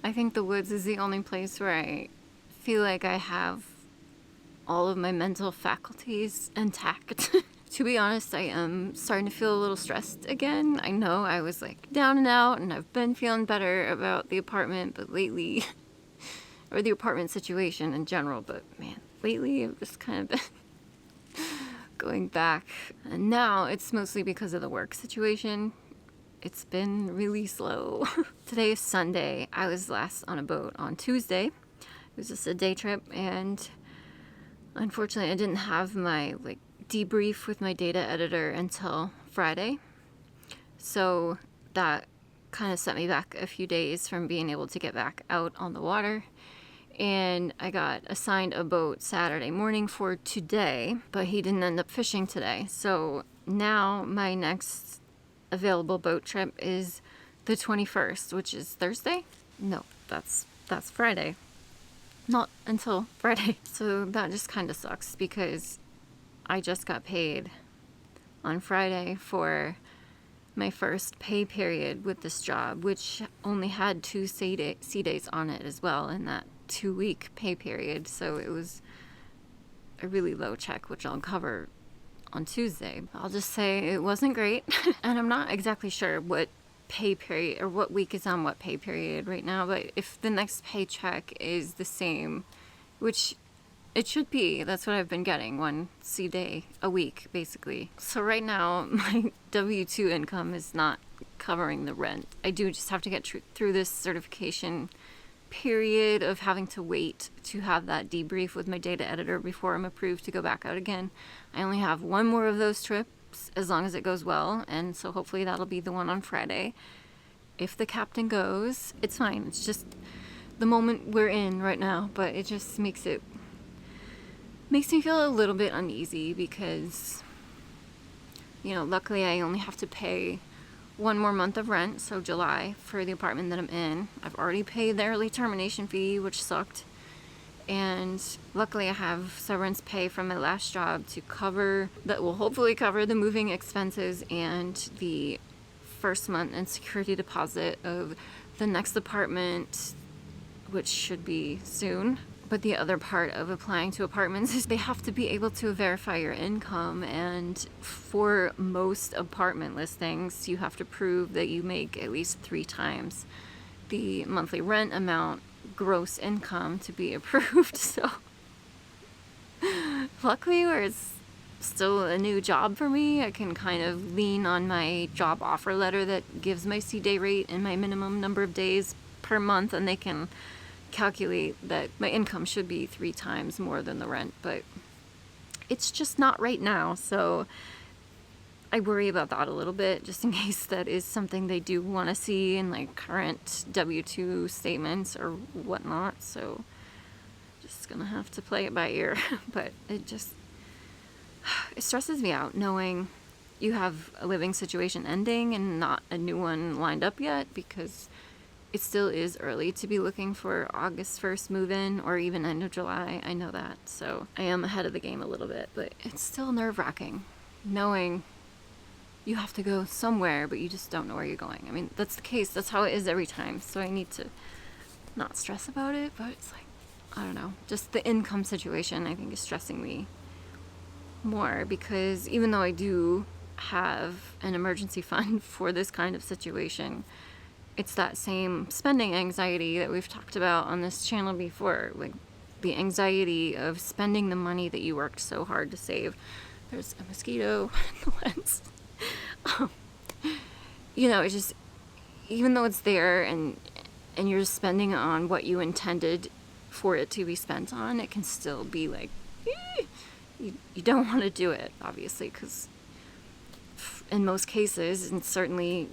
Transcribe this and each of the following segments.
I think the woods is the only place where I feel like I have all of my mental faculties intact. To be honest, I am starting to feel a little stressed again. I know I was like down and out and I've been feeling better about the apartment, but lately, or the apartment situation in general, but man, lately I've just kind of been going back. And now it's mostly because of the work situation. It's been really slow. Today is Sunday. I was last on a boat on Tuesday. It was just a day trip, and unfortunately I didn't have my debrief with my data editor until Friday. So that kind of set me back a few days from being able to get back out on the water. And I got assigned a boat Saturday morning for today, but he didn't end up fishing today. So now my next available boat trip is the 21st, which is Thursday? No, that's Friday. Not until Friday. So that just kind of sucks because I just got paid on Friday for my first pay period with this job, which only had 2 C days on it as well in that 2-week pay period. So it was a really low check, which I'll cover on Tuesday. I'll just say it wasn't great. And I'm not exactly sure what pay period or what week is on what pay period right now, but if the next paycheck is the same, which it should be, that's what I've been getting, 1 C day a week basically. So right now my W-2 income is not covering the rent. I do just have to get through this certification period of having to wait to have that debrief with my data editor before I'm approved to go back out again. I only have 1 more of those trips as long as it goes well, and so hopefully that'll be the one on Friday. If the captain goes, it's fine. It's just the moment we're in right now, but it just makes me feel a little bit uneasy because, luckily I only have to pay 1 more month of rent, so July, for the apartment that I'm in. I've already paid the early termination fee, which sucked. And luckily I have severance pay from my last job that will hopefully cover the moving expenses and the first month and security deposit of the next apartment, which should be soon. But the other part of applying to apartments is they have to be able to verify your income, and for most apartment listings, you have to prove that you make at least 3 times the monthly rent amount gross income to be approved. So luckily, where it's still a new job for me, I can kind of lean on my job offer letter that gives my C-day rate and my minimum number of days per month, and they can calculate that my income should be 3 times more than the rent, but it's just not right now. So I worry about that a little bit, just in case that is something they do want to see in current W-2 statements or whatnot. So just gonna have to play it by ear. But it stresses me out knowing you have a living situation ending and not a new one lined up yet, because it still is early to be looking for August 1st move-in or even end of July. I know that. So I am ahead of the game a little bit, but it's still nerve-wracking knowing you have to go somewhere, but you just don't know where you're going. I mean, that's the case. That's how it is every time. So I need to not stress about it, but it's I don't know. Just the income situation, I think, is stressing me more, because even though I do have an emergency fund for this kind of situation, it's that same spending anxiety that we've talked about on this channel before, the anxiety of spending the money that you worked so hard to save. There's a mosquito in the lens. It's just, even though it's there and you're spending on what you intended for it to be spent on, it can still be you don't want to do it, obviously, because in most cases, and certainly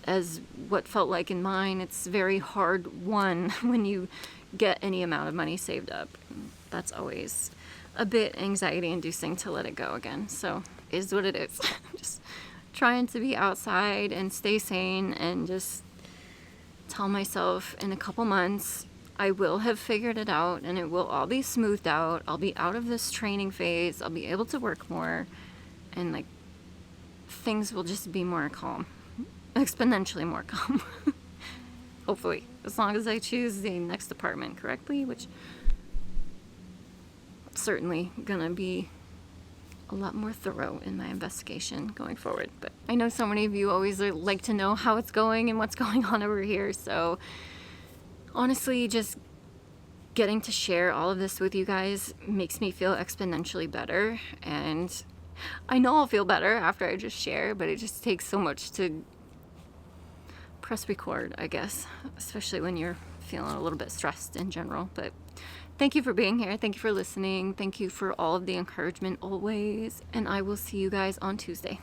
as what felt like in mine, it's very hard won when you get any amount of money saved up. That's always a bit anxiety inducing to let it go again. So it is what it is. Just trying to be outside and stay sane, and just tell myself in a couple months I will have figured it out and it will all be smoothed out. I'll be out of this training phase. I'll be able to work more, and things will just be more calm. Exponentially more calm. Hopefully. as long as I choose the next department correctly, which certainly gonna be a lot more thorough in my investigation going forward. But I know so many of you always like to know how it's going and what's going on over here, so honestly, just getting to share all of this with you guys makes me feel exponentially better. And I know I'll feel better after I just share, but it just takes so much to press record, I guess, especially when you're feeling a little bit stressed in general. But thank you for being here. Thank you for listening. Thank you for all of the encouragement always. And I will see you guys on Tuesday.